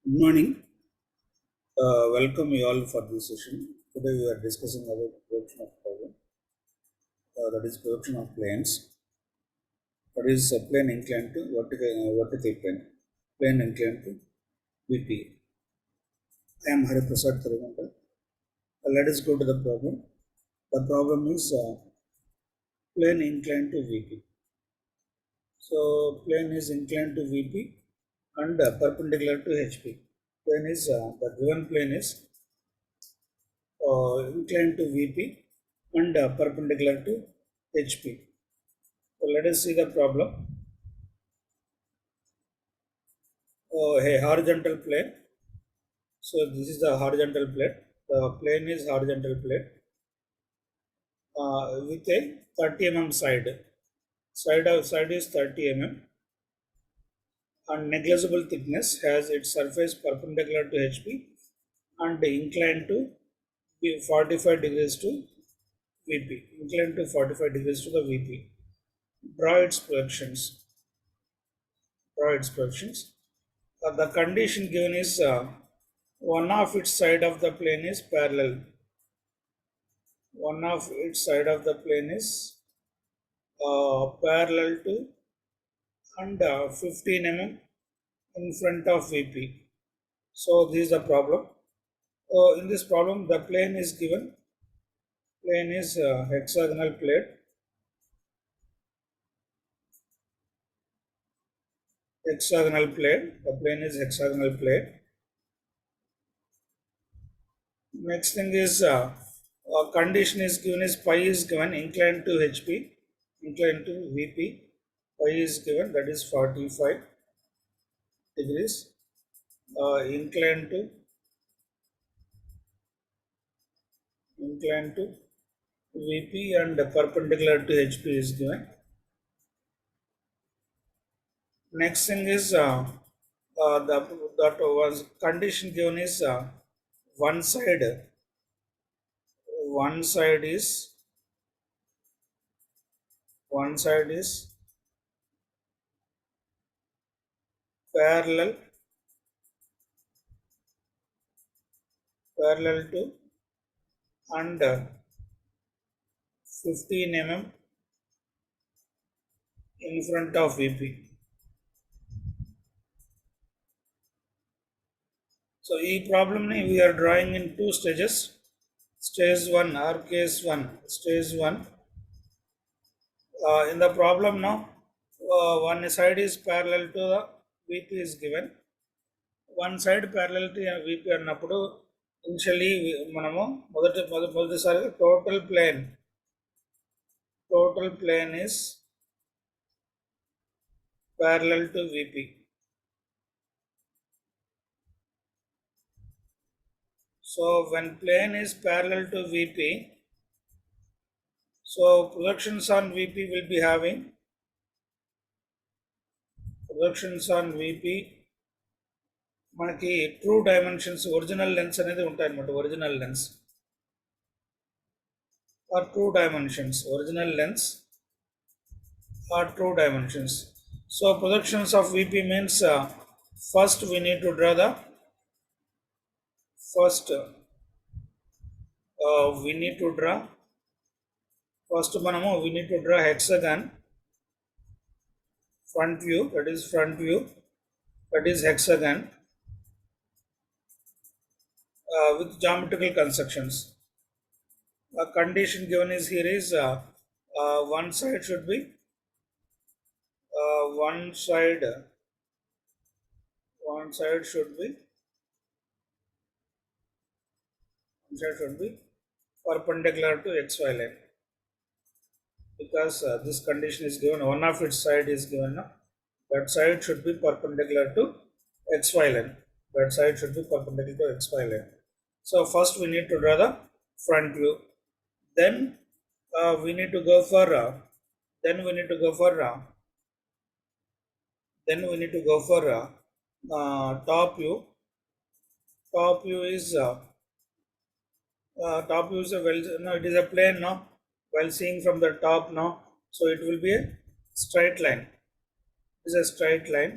Good morning. Welcome you all for this session. Today we are discussing about production of power. That is production of planes. That is a plane inclined to vertical plane. Plane inclined to VP. I am Hari Prasad Thirumanda. Let us go to the problem. The problem is plane inclined to VP. So plane is inclined to VP and perpendicular to HP. Plane is the given plane is inclined to VP and perpendicular to HP. So let us see the problem. A horizontal plane. So this is the horizontal plane. The plane is horizontal plane with a 30 mm side. Side is 30 mm and negligible thickness has its surface perpendicular to HP and inclined to 45 degrees to VP. Inclined to 45 degrees to the VP. Draw its projections. The condition given is one of its side of the plane is parallel. One of its side of the plane is parallel to and 15 mm in front of VP. So this is the problem. In this problem, the plane is given. Plane is hexagonal plate. Hexagonal plate. The plane is hexagonal plate. Next thing is condition is given is pi is given inclined to HP, inclined to VP. Pi is given, that is 45 degrees. Inclined to VP and perpendicular to HP is given. Next thing is that was condition given is one side one side is one side is parallel to and 15 mm in front of VP. So this problem we are drawing in two stages. Stage 1 or case 1. Stage 1. In the problem now, one side is parallel to the VP is given. One side parallel to VP అన్నప్పుడు initially మనము మొదటిసారిగా total plane is parallel to VP. So when plane is parallel to VP, so projections on VP will be having మనకి true dimensions original lengths అనేది ఉంటాయి అన్నమాట. Original lengths are true dimensions. Original lengths are true dimensions. So projections of VP means first we need to draw the we need to draw hexagon front view, that is hexagon with geometrical constructions. A condition given is here is one side should be perpendicular to XY line, because this condition is given. One of its side is given. That side should be perpendicular to XY line. So first we need to draw the front view. Then we need to go for top view. Top view is it is a plane, no? While seeing from the top, no? So it will be a straight line. It is a straight line.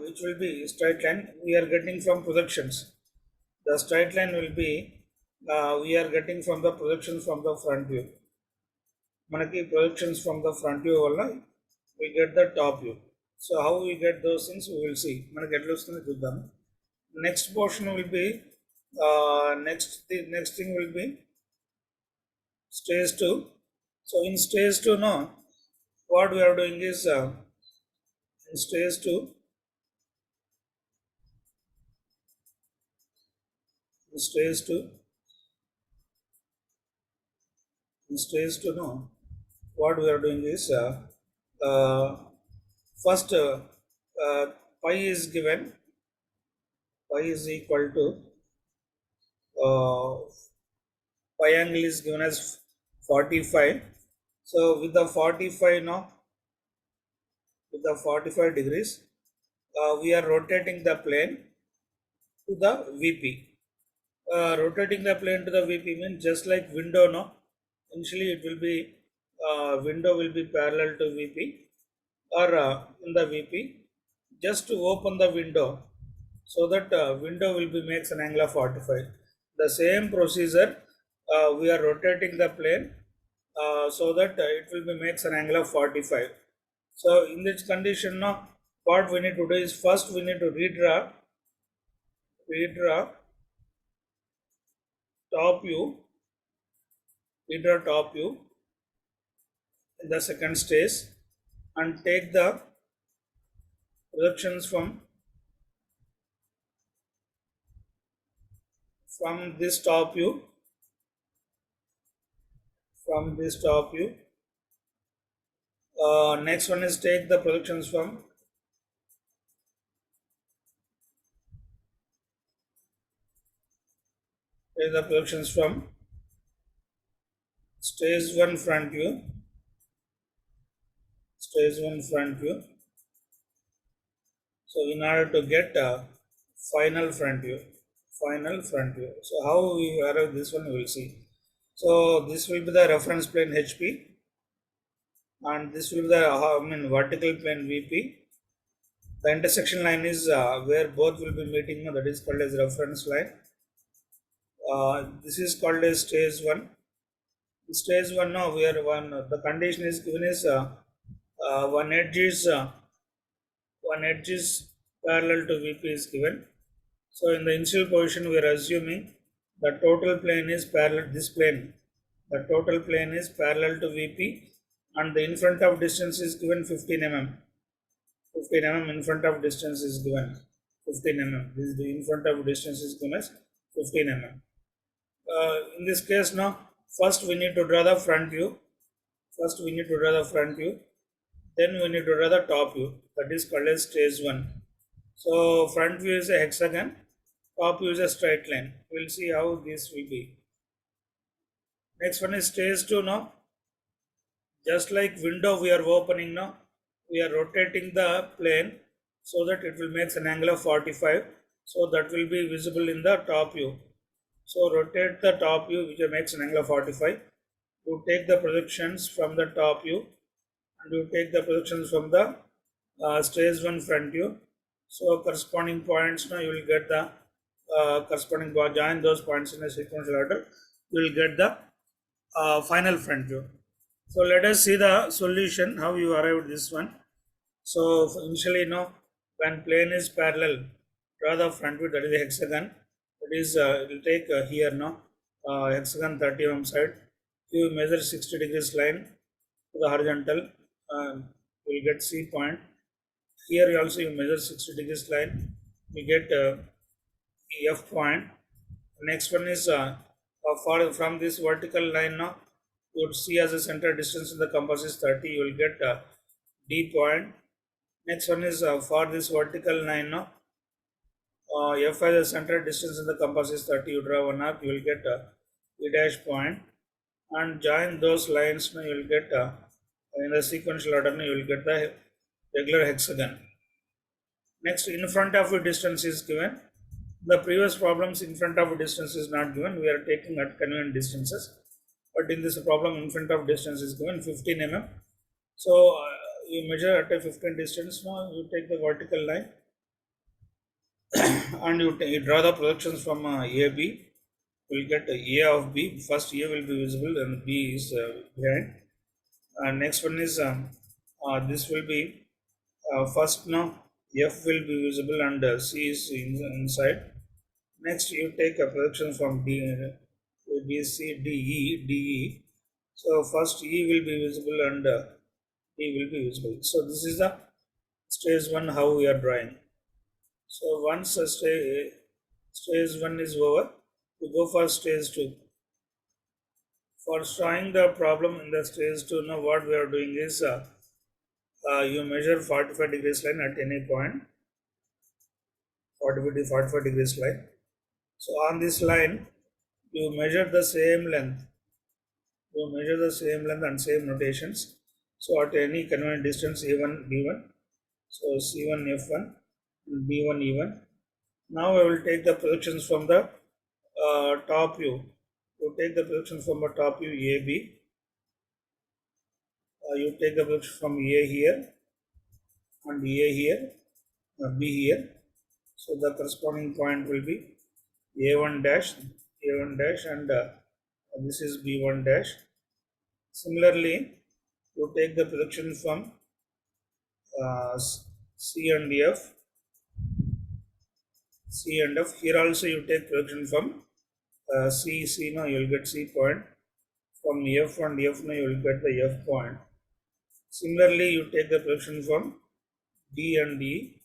which will be straight line we are getting from projections. The straight line will be we are getting from the projections from the front view. మనకి projections from the front view వల్ల we get the top view. So how we get those things we will see. మనకి ఎట్లా వస్తుందో చూద్దాం. Next portion will be next thing will be stage 2. So in stage 2 now what we are doing is in stage 2 in stage 2 in stage 2 now what we are doing is uh, first uh, pi is given, pi is equal to uh, pi angle is given as 45. So with the 45 now, with the 45 degrees, we are rotating the plane to the VP. Rotating the plane to the VP means just like window, no? Initially it will be window will be parallel to VP or in the VP. Just to open the window so that window will be makes an angle of 45. The same procedure we are rotating the plane so that it will be makes an angle of 45. So in this condition now what we need to do is first we need to redraw top view, redraw top view in the second stage and take the projections from this top view, from this top view. Next one is take the projections from stage 1 front view, stage 1 front view. So in order to get final front view, final front view. So how we arrive this one we will see. So this will be the reference plane HP and this will be the vertical plane VP. The intersection line is where both will be meeting, that is called as reference line. This is called as stage 1. In stage 1 now we are the condition is given is one edge is parallel to VP is given. So in the initial position we are assuming the total plane is parallel this plane. The total plane is parallel to VP and the in front of distance is given 15 mm. 15 mm in front of distance is given 15 mm. This is the in front of distance is given as 15 mm. In this case now first we need to draw the front view. First we need to draw the front view. Then we need to draw the top view. That is called as stage 1. So front view is a hexagon. Top view is a straight line. We will see how this will be. Next one is stage 2 now. Just like window we are opening now, we are rotating the plane so that it will make an angle of 45. So that will be visible in the top view. So rotate the top view which makes an angle of 45. You take the projections from the top view and you take the projections from the stage 1 front view. So corresponding points now you will get the corresponding join those points in a sequential order. You will get the final front view. So let us see the solution how you arrived this one. So initially when plane is parallel, draw the front view, that is the hexagon. That is it will take here hexagon 30 mm side. You measure 60 degrees line to the horizontal. You will get C point. Here you also measure 60 degrees line. You get F point. Next one is from this vertical line now. You would see as a center distance in the compass is 30. You will get D point. Next one is for this vertical line now. F as a center distance in the compass is 30. You draw one arc. You will get E dash point. And join those lines now. You will get in the sequential order now. You will get the regular hexagon. Next, in front of a distance is given. The previous problems in front of a distance is not given. We are taking at convenient distances. But in this problem, in front of distance is given 15 mm. So You measure at a 15 distance. Now you take the vertical line and you draw the projections from A B. You will get A of B. First A will be visible and B is behind. And next one is this will be first now F will be visible and C is inside. Next you take a projection from B, C, D, E, D, E. So first E will be visible and D will be visible. So this is the stage 1 how we are drawing. So once stage 1 is over, we go for stage 2. For drawing the problem in the stage 2, now what we are doing is you measure 45 degrees line at any point, 45 degrees line. So on this line, you measure the same length. You measure the same length and same notations. So at any convenient distance, A1, B1. So C1, F1, and B1, E1. Now I will take the projections from the top view. You take the projections from the top view AB. You take the projection from A here and A here, B here. So the corresponding point will be A1 dash, A1 dash, and this is B1 dash. Similarly, you take the projection from uh, C and F, C and F. Here also you take projection from C, now you will get C point. From F and F, now you will get the F point. Similarly, you take the projection from D and D,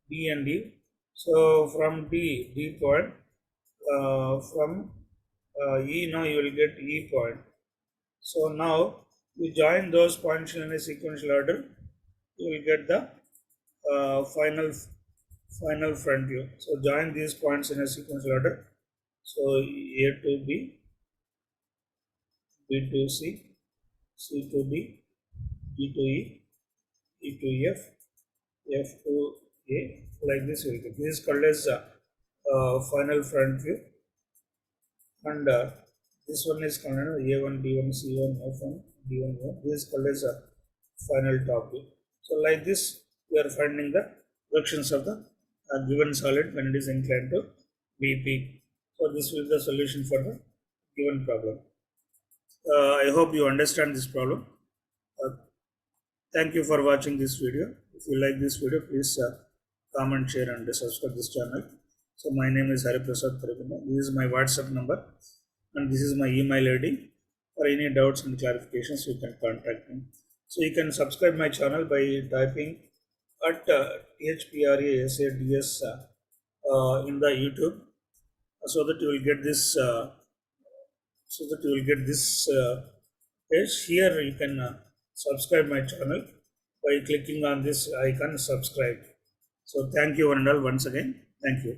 D and D. So from D point, from E, now you will get E point. So now you join those points in a sequential order, you will get the final front view. So join these points in a sequential order. So A to B, B to C, C to D, D to E, E to F, F to A. Like this, you will get. This is called as final front view, and this one is called A1, B1, C1, F1, D1, A1. This is called as a final top view. So like this, we are finding the projections of the given solid when it is inclined to BP. So this will be the solution for the given problem. I hope you understand this problem. Uh, Thank you for watching this video. If you like this video, please comment, share, and subscribe this channel. So my name is Hariprasad Taripina. This is my WhatsApp number, and this is my email ID. For any doubts and clarifications, you can contact me. So you can subscribe my channel by typing at HPRASADS in the YouTube, so that you will get this. Page. Here you can subscribe my channel by clicking on this icon subscribe. So thank you one and all once again. Thank you.